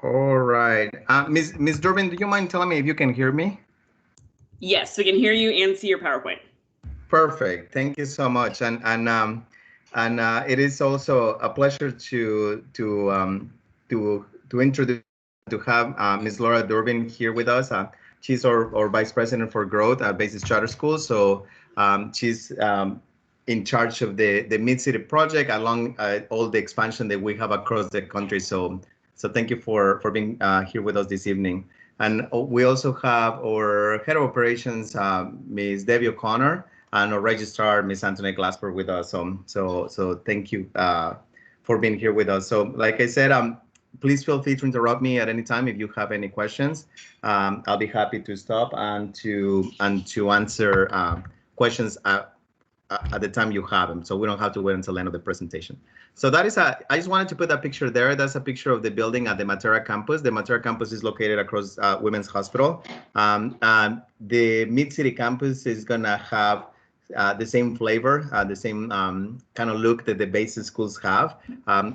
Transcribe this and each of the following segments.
All right. Miss Durbin, do you mind telling me if you can hear me? Yes, we can hear you and see your PowerPoint. Perfect. Thank you so much. And it is also a pleasure to introduce to have Ms. Laura Durbin here with us. She's our Vice President for Growth at Basis Charter School. So she's in charge of the Mid City project along all the expansion that we have across the country. So thank you for being here with us this evening. And we also have our head of operations, Ms. Debbie O'Connor, and our registrar, Ms. Antoinette Glasper, with us. So thank you for being here with us. So like I said, please feel free to interrupt me at any time if you have any questions. I'll be happy to stop and to answer questions at the time you have them, so we don't have to wait until the end of the presentation. So that is I just wanted to put that picture there. That's a picture of the building at the Matera campus. The Matera campus is located across Women's Hospital. The Mid-City campus is gonna have the same flavor, the same kind of look that the basic schools have.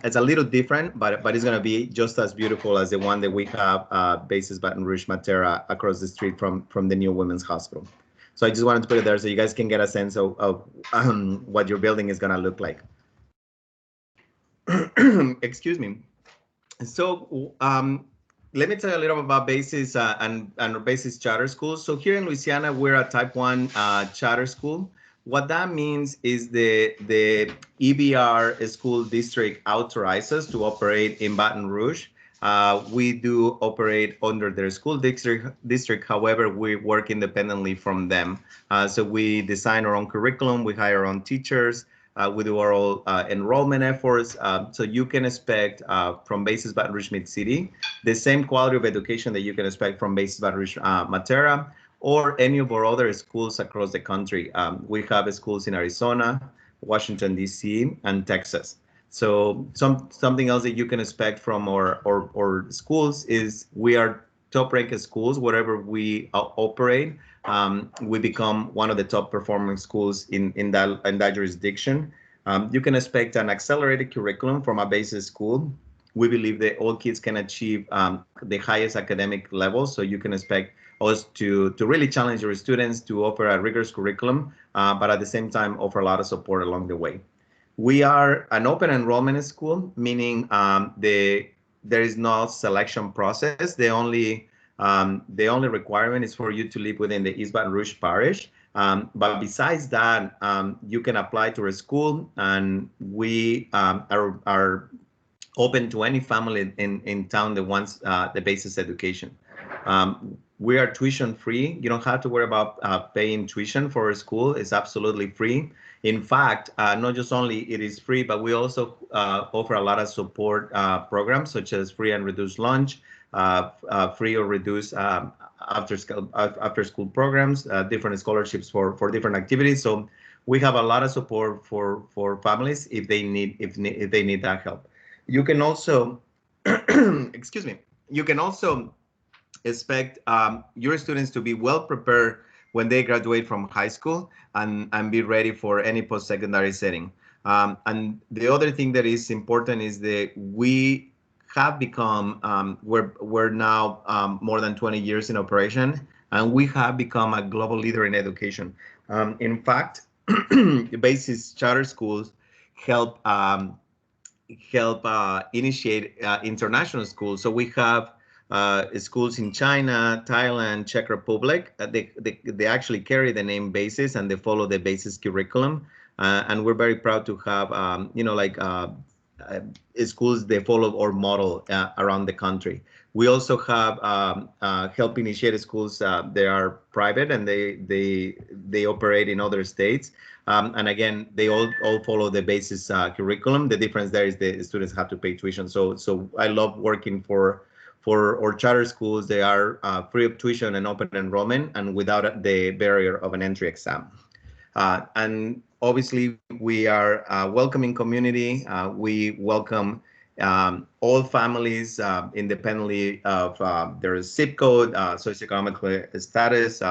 It's a little different, but it's gonna be just as beautiful as the one that we have, Basis Baton Rouge Matera, across the street from the new Women's Hospital. So I just wanted to put it there so you guys can get a sense of what your building is gonna look like. Excuse me. So let me tell you a little bit about Basis and Basis Charter Schools. So here in Louisiana, we're a Type 1 charter school. What that means is the EBR school district authorizes to operate in Baton Rouge. We do operate under their school district. However, we work independently from them. So we design our own curriculum, we hire our own teachers, we do our own enrollment efforts. So you can expect from Basis Baton Rouge Mid-City the same quality of education that you can expect from Basis Baton Rouge Matera or any of our other schools across the country. We have schools in Arizona, Washington, D.C., and Texas. So something else that you can expect from our schools is we are top-ranked schools wherever we operate. We become one of the top performing schools in that jurisdiction. You can expect an accelerated curriculum from a basic school. We believe that all kids can achieve the highest academic levels, so you can expect us to really challenge your students to offer a rigorous curriculum, but at the same time offer a lot of support along the way. We are an open enrollment school, meaning there is no selection process. The only requirement is for you to live within the East Baton Rouge parish. But besides that, you can apply to a school, and we are open to any family in town that wants the basic education. We are tuition free. You don't have to worry about paying tuition for a school. It's absolutely free. In fact, not just only it is free, but we also offer a lot of support programs such as free and reduced lunch, free or reduced after school programs, different scholarships for different activities. So we have a lot of support for families if they need that help. You can also, excuse me, you can also expect your students to be well prepared when they graduate from high school and be ready for any post-secondary setting. And the other thing that is important is that we have become, we're now more than 20 years in operation, and we have become a global leader in education. In fact, Basis Charter Schools help initiate international schools. So we have schools in China, Thailand, Czech Republic. They actually carry the name Basis and they follow the Basis curriculum. And we're very proud to have, schools they follow our model around the country. We also have help initiate schools. They are private and they operate in other states. And again, they all follow the Basis curriculum. The difference there is the students have to pay tuition. So I love working for our charter schools. They are free of tuition and open enrollment and without the barrier of an entry exam. And obviously, we are a welcoming community. We welcome all families independently of their zip code, socioeconomic status.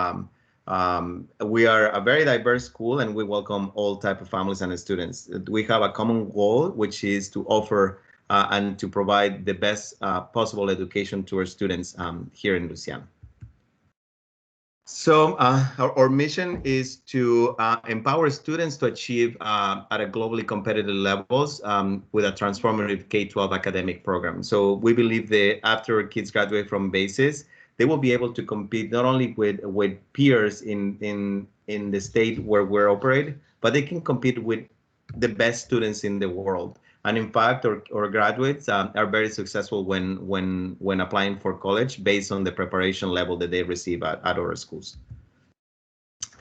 We are a very diverse school and we welcome all type of families and students. We have a common goal, which is to offer and to provide the best possible education to our students here in Louisiana. So our mission is to empower students to achieve at a globally competitive levels with a transformative K-12 academic program. So we believe that after kids graduate from BASIS, they will be able to compete not only with peers in the state where we're operating, but they can compete with the best students in the world. And in fact, our graduates are very successful when applying for college based on the preparation level that they receive at our schools.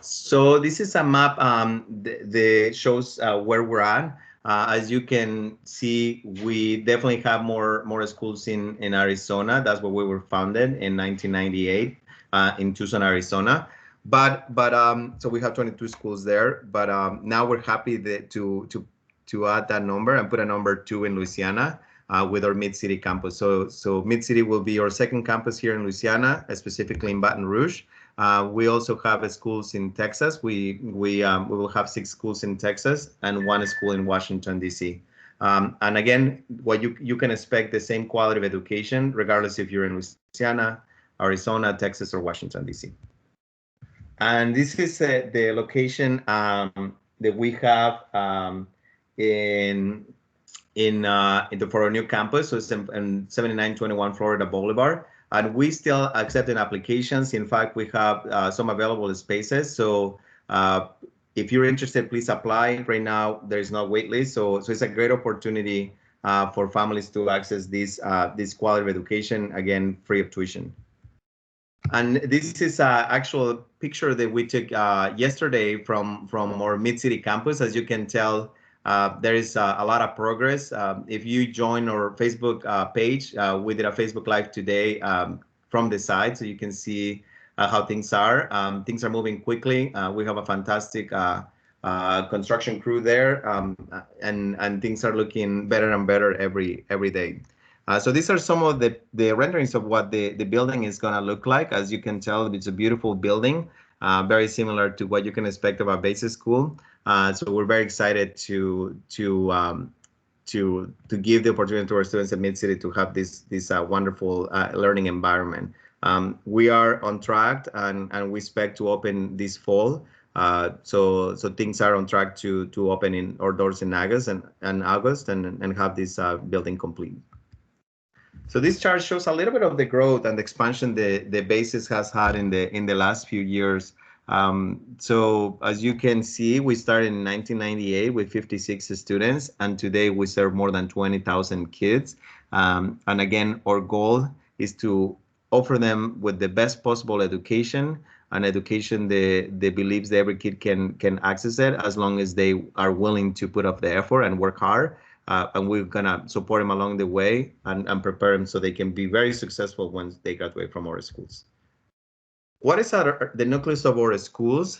So this is a map that shows where we're at. As you can see, we definitely have more schools in Arizona. That's where we were founded in 1998 in Tucson, Arizona. But so we have 22 schools there. But now we're happy to add that number and put a number 2 in Louisiana with our Mid-City campus. So Mid-City will be our second campus here in Louisiana, specifically in Baton Rouge. We also have schools in Texas. We will have 6 schools in Texas and 1 school in Washington, D.C. And again, what you can expect the same quality of education, regardless if you're in Louisiana, Arizona, Texas, or Washington, D.C. And this is the location that we have for our new campus. So it's in 7921 Florida Boulevard. And we still accepting applications. In fact, we have some available spaces. So if you're interested, please apply. Right now, there's no wait list. So it's a great opportunity for families to access this quality of education, again, free of tuition. And this is an actual picture that we took yesterday from our Mid-City campus. As you can tell, there is a lot of progress. If you join our Facebook page, we did a Facebook Live today from the side, so you can see how things are. Things are moving quickly. We have a fantastic construction crew there, and things are looking better and better every day. So these are some of the renderings of what the building is going to look like. As you can tell, it's a beautiful building, very similar to what you can expect of a basic school. So we're very excited to give the opportunity to our students at Mid-City to have this wonderful learning environment. We are on track, and we expect to open this fall. So things are on track to open in our doors in August and have this building complete. So this chart shows a little bit of the growth and the expansion the BASIS has had in the last few years. So as you can see, we started in 1998 with 56 students, and today we serve more than 20,000 kids. And again, our goal is to offer them with the best possible education, an education that believes that every kid can access it as long as they are willing to put up the effort and work hard. And we're gonna support them along the way and prepare them so they can be very successful once they graduate from our schools. What is the nucleus of our schools?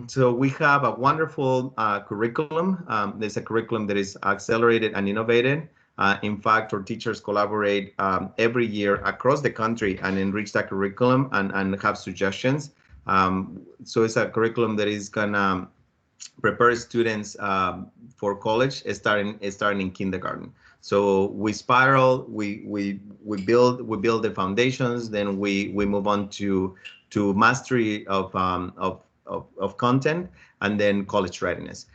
So we have a wonderful curriculum. There's a curriculum that is accelerated and innovated. In fact, our teachers collaborate every year across the country and enrich that curriculum and have suggestions. So it's a curriculum that is gonna prepare students for college starting in kindergarten. So we spiral, we build the foundations, then we move on to mastery of content, and then college readiness.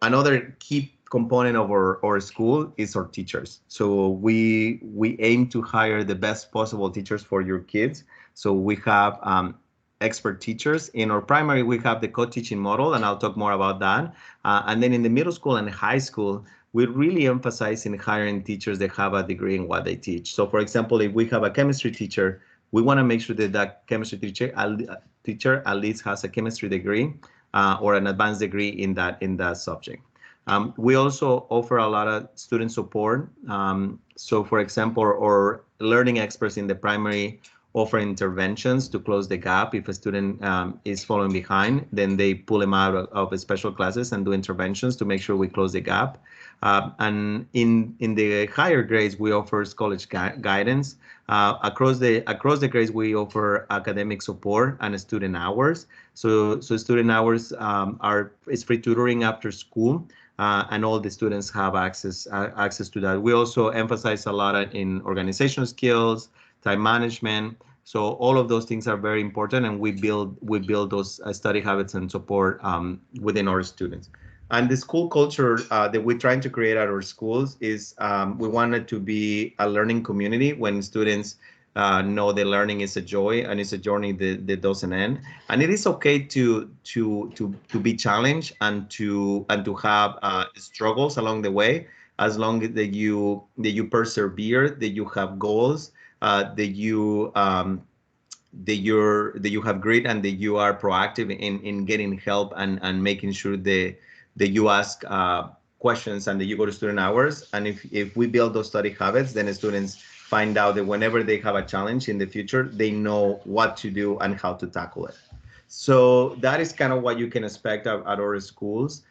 Another key component of our school is our teachers. So we aim to hire the best possible teachers for your kids. So we have expert teachers. In our primary, we have the co-teaching model, and I'll talk more about that. And then in the middle school and high school, we really emphasize in hiring teachers that have a degree in what they teach. So for example, if we have a chemistry teacher, we want to make sure that chemistry teacher at least has a chemistry degree or an advanced degree in that subject. We also offer a lot of student support. So for example, our learning experts in the primary offer interventions to close the gap. If a student is falling behind, then they pull him out of special classes and do interventions to make sure we close the gap. And in the higher grades, we offer college guidance. Across the grades, we offer academic support and student hours. So student hours is free tutoring after school. And all the students have access to that. We also emphasize a lot in organizational skills, time management. So all of those things are very important, and we build those study habits and support within our students. And the school culture that we're trying to create at our schools is we want it to be a learning community when students know that learning is a joy and it's a journey that doesn't end. And it is okay to be challenged and to have struggles along the way, as long as that you persevere, that you have goals, that you have grit, and that you are proactive in getting help and making sure that you ask questions and that you go to student hours. And if we build those study habits, then the students find out that whenever they have a challenge in the future, they know what to do and how to tackle it. So that is kind of what you can expect at our schools.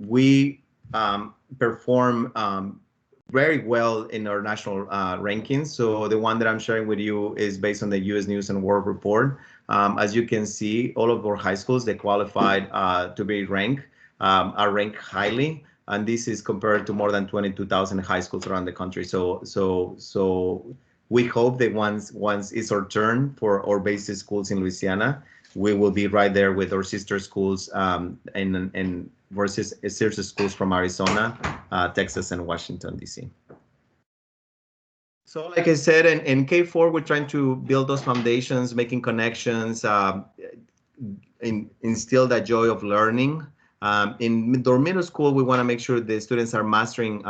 We perform very well in our national rankings. So the one that I'm sharing with you is based on the U.S. News and World Report. As you can see, all of our high schools, they qualified to be ranked, are ranked highly. And this is compared to more than 22,000 high schools around the country. So we hope that once it's our turn for our BASIS schools in Louisiana, we will be right there with our sister schools and versus sister schools from Arizona, Texas, and Washington, D.C. So like I said, in K4, we're trying to build those foundations, making connections, instill that joy of learning. In our middle school, we want to make sure the students are mastering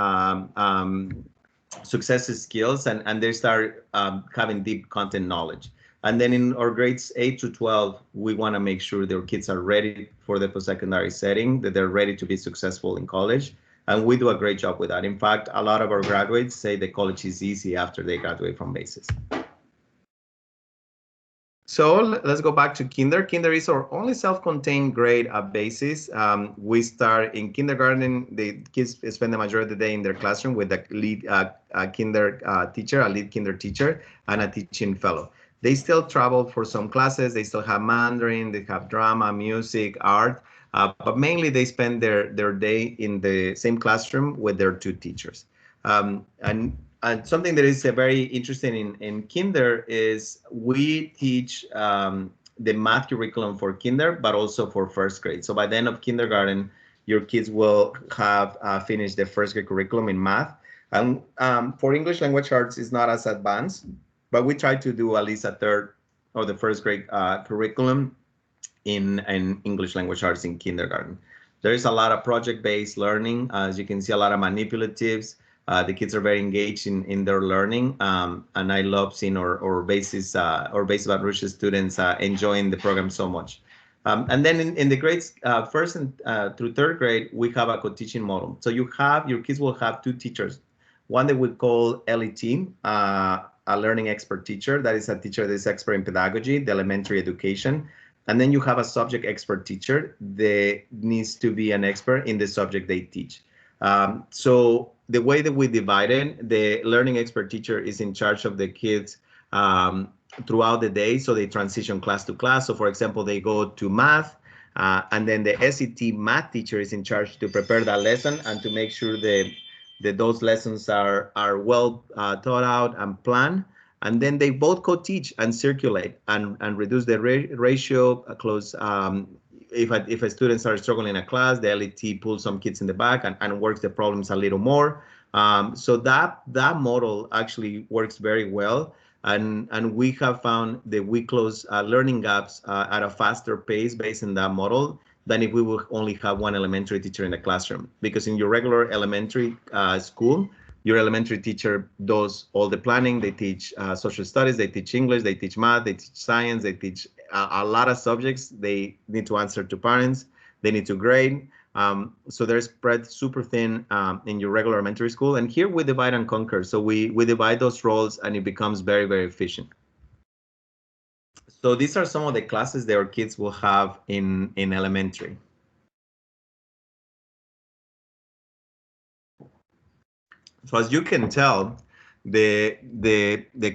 success skills and they start having deep content knowledge. And then in our grades 8 to 12, we want to make sure their kids are ready for the post-secondary setting, that they're ready to be successful in college. And we do a great job with that. In fact, a lot of our graduates say that college is easy after they graduate from BASIS. So let's go back to Kinder. Kinder is our only self-contained grade at BASIS. We start in kindergarten. The kids spend the majority of the day in their classroom with a lead Kinder teacher, a lead Kinder teacher, and a teaching fellow. They still travel for some classes. They still have Mandarin. They have drama, music, art. But mainly they spend their day in the same classroom with their two teachers. And something that is very interesting in Kinder is we teach the math curriculum for Kinder, but also for first grade. So by the end of kindergarten, your kids will have finished the first grade curriculum in math. And for English language arts, it's not as advanced, but we try to do at least a third of the first grade curriculum in English language arts in kindergarten. There is a lot of project-based learning. As you can see, a lot of manipulatives. The kids are very engaged in their learning, and I love seeing our BASIS Baton Rouge students enjoying the program so much. And then in the grades first through third grade, we have a co-teaching model. So your kids will have two teachers, one that we call LET, a learning expert teacher. That is a teacher that is expert in pedagogy, the elementary education. And then you have a subject expert teacher that needs to be an expert in the subject they teach. So the way that we divide it, the learning expert teacher is in charge of the kids throughout the day. So they transition class to class. So for example, they go to math, and then the SET math teacher is in charge to prepare that lesson and to make sure that those lessons are well thought out and planned. And then they both co-teach and circulate and reduce the ratio, close. If a student starts struggling in a class, the LET pulls some kids in the back and works the problems a little more. So that model actually works very well. And we have found that we close learning gaps at a faster pace based on that model than if we would only have one elementary teacher in the classroom. Because in your regular elementary school, your elementary teacher does all the planning. They teach social studies, they teach English, they teach math, they teach science, they teach a lot of subjects. They need to answer to parents, they need to grade. So they're spread super thin in your regular elementary school. And here we divide and conquer. So we divide those roles and it becomes very, very efficient. So these are some of the classes that our kids will have in elementary. So as you can tell, the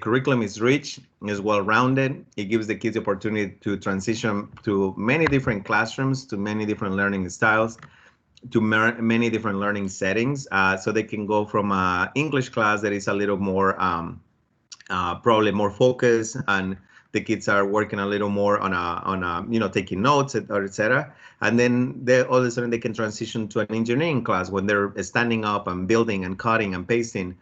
curriculum is rich, is well-rounded. It gives the kids the opportunity to transition to many different classrooms, to many different learning styles, to many different learning settings. So they can go from an English class that is a little more probably more focused, and the kids are working a little more on a taking notes, or etc. And then all of a sudden they can transition to an engineering class when they're standing up and building and cutting and pasting,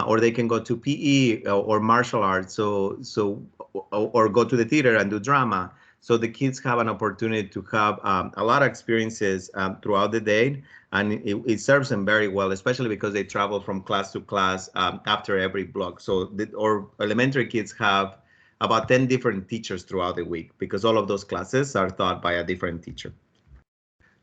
or they can go to PE or martial arts, or go to the theater and do drama. So the kids have an opportunity to have a lot of experiences throughout the day, and it serves them very well, especially because they travel from class to class after every block. So our elementary kids have about 10 different teachers throughout the week, because all of those classes are taught by a different teacher.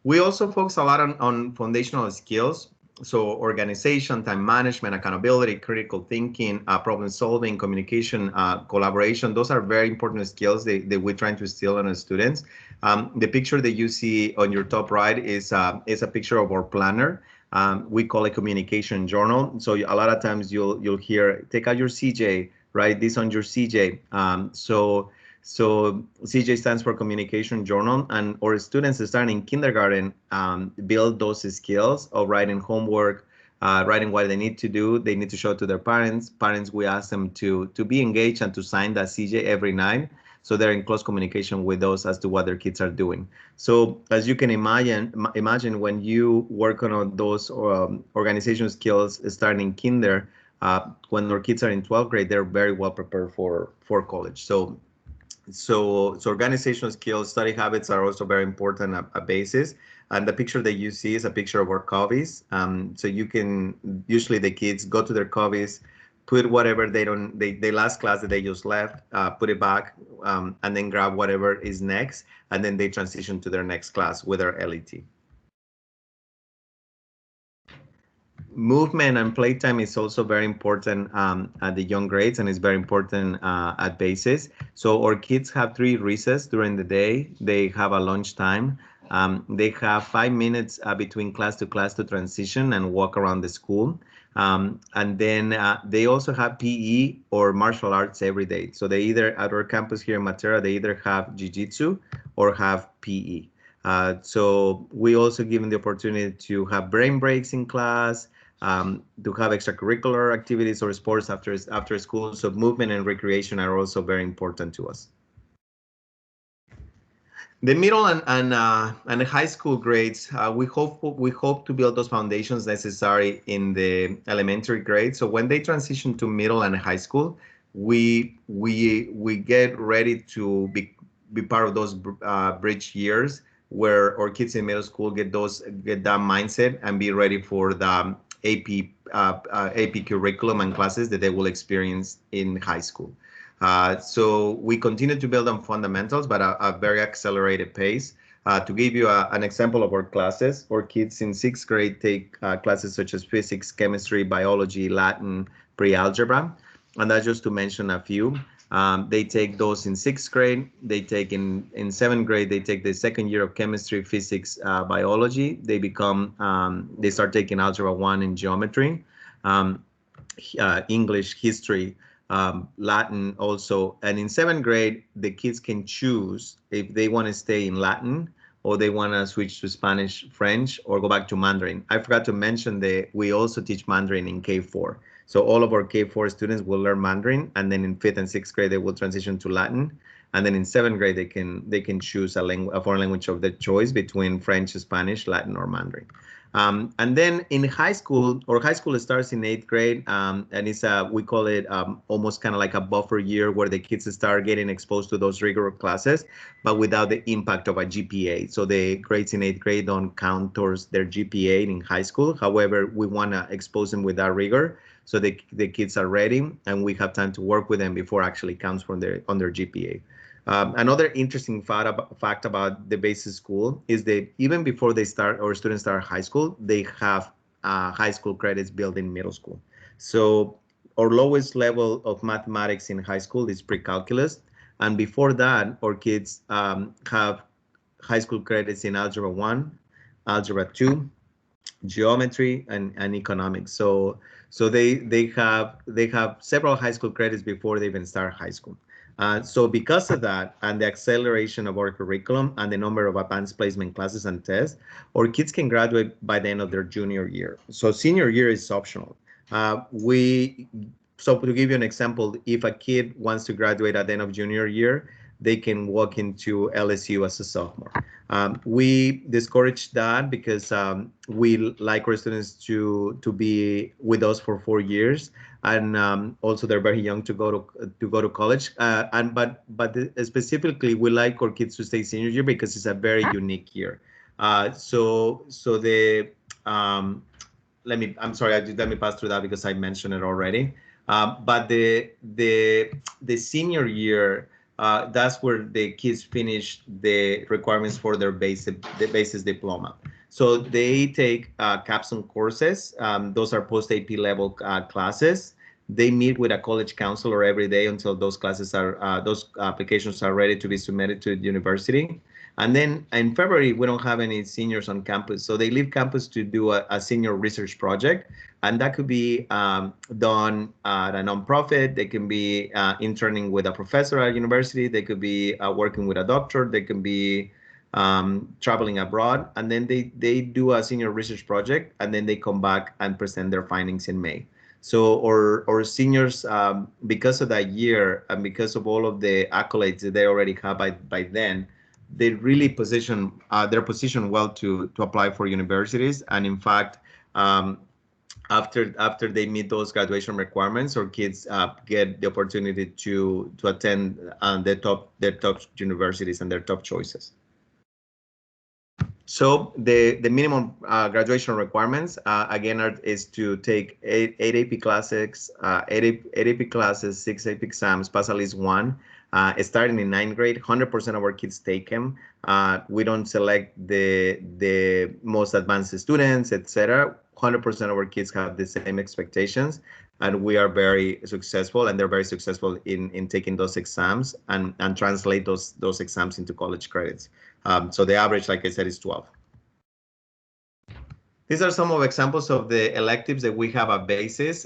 We also focus a lot on foundational skills. So organization, time management, accountability, critical thinking, problem solving, communication, collaboration. Those are very important skills that we're trying to instill on our students. The picture that you see on your top right is a picture of our planner. We call it communication journal. So a lot of times you'll hear, take out your CJ, write this on your CJ. So CJ stands for Communication Journal, and our students starting in kindergarten build those skills of writing homework, writing what they need to do. They need to show it to their parents. Parents, we ask them to be engaged and to sign that CJ every night, so they're in close communication with us as to what their kids are doing. So as you can imagine when you work on those organization skills starting in kinder, when our kids are in 12th grade, they're very well prepared for college. So organizational skills, study habits are also very important, a basis. And the picture that you see is a picture of our copies. So you can, usually the kids go to their copies, put whatever they last class that they just left, put it back, and then grab whatever is next, and then they transition to their next class with our LET. Movement and playtime is also very important at the young grades, and it's very important at basis. So our kids have 3 recess during the day. They have a lunch time. They have 5 minutes between class to transition and walk around the school. And then they also have PE or martial arts every day. So they either, at our campus here in Matera, they either have jiu-jitsu or have PE. So we also give them the opportunity to have brain breaks in class, to have extracurricular activities or sports after school. So movement and recreation are also very important to us. The middle and high school grades, we hope to build those foundations necessary in the elementary grades. So when they transition to middle and high school, we get ready to be part of those bridge years where our kids in middle school get that mindset and be ready for the AP curriculum and classes that they will experience in high school. So we continue to build on fundamentals, but a very accelerated pace. To give you an example of our classes, our kids in 6th grade take classes such as physics, chemistry, biology, Latin, pre-algebra, and that's just to mention a few. They take those in 6th grade. They take in 7th grade, they take the 2nd year of chemistry, physics, biology. They start taking algebra 1 in geometry, English, history, Latin also. And in 7th grade, the kids can choose if they want to stay in Latin or they want to switch to Spanish, French, or go back to Mandarin. I forgot to mention that we also teach Mandarin in K4. So all of our K4 students will learn Mandarin, and then in 5th and 6th grade, they will transition to Latin. And then in 7th grade, they can choose a foreign language of their choice between French, Spanish, Latin, or Mandarin. And then in high school, or high school starts in 8th grade, and we call it almost kind of like a buffer year where the kids start getting exposed to those rigorous classes, but without the impact of a GPA. So the grades in 8th grade don't count towards their GPA in high school. However, we want to expose them with that rigor so the kids are ready and we have time to work with them before it actually counts on their GPA. Another interesting fact about the BASIS school is that even before they start or students start high school, they have high school credits built in middle school. So our lowest level of mathematics in high school is pre-calculus. And before that, our kids have high school credits in Algebra 1, Algebra 2, geometry, and economics. So they have several high school credits before they even start high school. So because of that and the acceleration of our curriculum and the number of advanced placement classes and tests, our kids can graduate by the end of their junior year. So senior year is optional. So to give you an example, if a kid wants to graduate at the end of junior year, they can walk into LSU as a sophomore. We discourage that because we like our students to be with us for 4 years, and also they're very young to go to college. But specifically, we like our kids to stay senior year because it's a very unique year. So the I'm sorry, let me pass through that because I mentioned it already. But the senior year, that's where the kids finish the requirements for their the basis diploma. So they take capstone courses. Those are post AP level classes. They meet with a college counselor every day until those classes are those applications are ready to be submitted to the university. And then in February, we don't have any seniors on campus. So they leave campus to do a senior research project. And that could be done at a nonprofit. They can be interning with a professor at a university. They could be working with a doctor. They can be traveling abroad. And then they do a senior research project. And then they come back and present their findings in May. So our seniors, because of that year and because of all of the accolades that they already have by then, they really they're positioned well to apply for universities. And in fact, after they meet those graduation requirements, our kids get the opportunity to attend their top universities and their top choices. So the minimum graduation requirements again is to take eight AP classes, 6 AP exams, pass at least one. Starting in 9th grade, 100% of our kids take them. We don't select the most advanced students, etc. 100% of our kids have the same expectations, and we are very successful, and they're very successful in taking those exams and translate those exams into college credits. So the average, like I said, is 12. These are some of examples of the electives that we have at BASIS.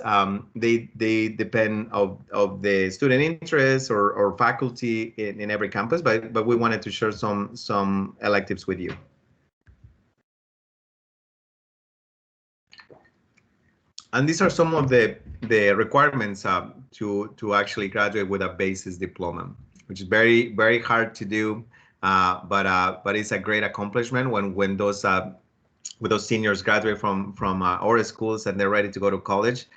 They depend of the student interest or faculty in every campus, but we wanted to share some electives with you. And these are some of the requirements to actually graduate with a BASIS diploma, which is very, very hard to do, but it's a great accomplishment when those seniors graduate from our schools and they're ready to go to college.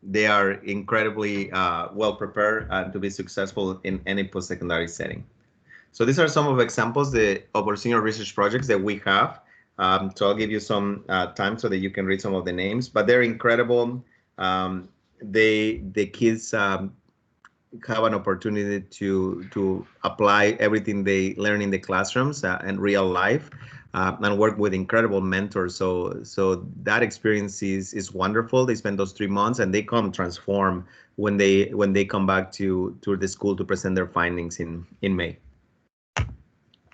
They are incredibly well prepared to be successful in any post-secondary setting. So these are some of examples of our senior research projects that we have. So I'll give you some time so that you can read some of the names, but they're incredible. The kids have an opportunity to apply everything they learn in the classrooms and real life. And work with incredible mentors. So that experience is wonderful. They spend those 3 months and they come transform when they come back to the school to present their findings in May.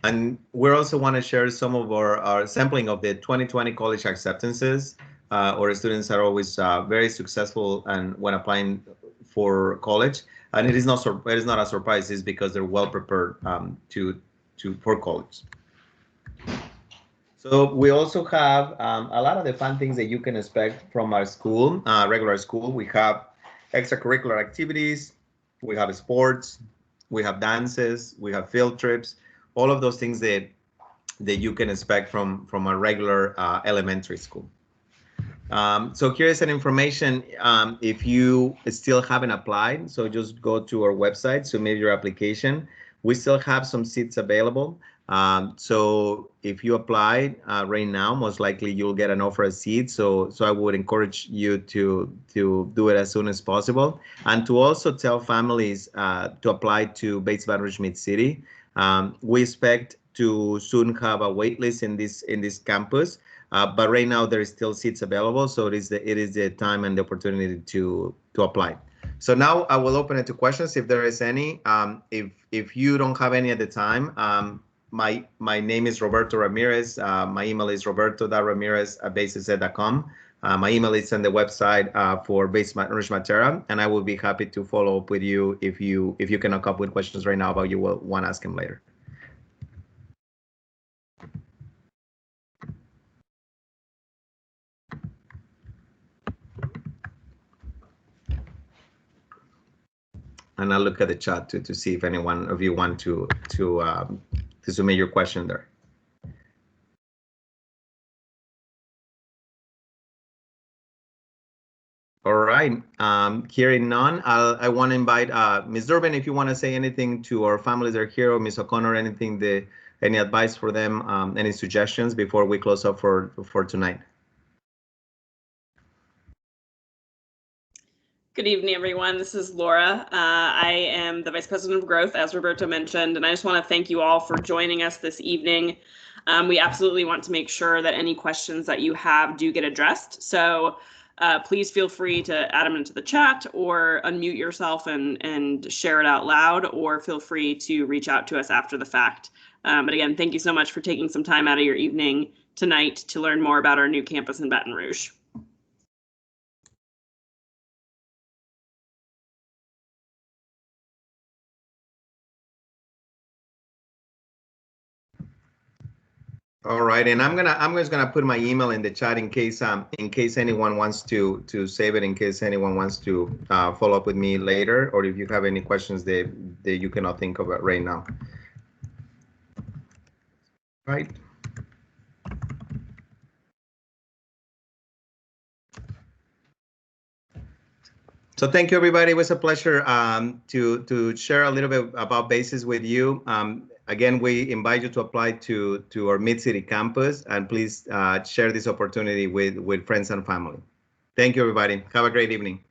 And we also want to share some of our sampling of the 2020 college acceptances. Our students are always very successful and when applying for college, and it is not a surprise. It's because they're well prepared for college. So we also have a lot of the fun things that you can expect from our school, regular school. We have extracurricular activities, we have sports, we have dances, we have field trips, all of those things that you can expect from a regular elementary school. So here's some information if you still haven't applied. So just go to our website, submit your application. We still have some seats available. So if you apply right now, most likely you'll get an offer a seat. So I would encourage you to do it as soon as possible, and to also tell families to apply to BASIS Baton Rouge Mid-City. We expect to soon have a wait list in this campus, but right now there is still seats available. So it is the time and the opportunity to apply. So now I will open it to questions if there is any. If you don't have any at the time, my name is Roberto Ramirez. My email is roberto.ramirez@BASIS.ed.com. My email is on the website for Rouge Matera, and I will be happy to follow up with you if you cannot come up with questions right now, but you will want to ask them later. And I'll look at the chat to see if any one of you want to submit your question there. All right, hearing none, I want to invite Ms. Durbin, if you want to say anything to our families that are here, or Ms. O'Connor, any advice for them, any suggestions before we close up for tonight? Good evening, everyone. This is Laura. I am the Vice President of Growth, as Roberto mentioned, and I just want to thank you all for joining us this evening. We absolutely want to make sure that any questions that you have do get addressed. So please feel free to add them into the chat or unmute yourself and share it out loud, or feel free to reach out to us after the fact. But again, thank you so much for taking some time out of your evening tonight to learn more about our new campus in Baton Rouge. All right, and I'm just gonna put my email in the chat in case anyone wants to save it, in case anyone wants to follow up with me later, or if you have any questions that you cannot think of it right now. Right. So thank you, everybody. It was a pleasure to share a little bit about BASIS with you. Again, we invite you to apply to our Mid-City campus, and please share this opportunity with friends and family. Thank you, everybody. Have a great evening.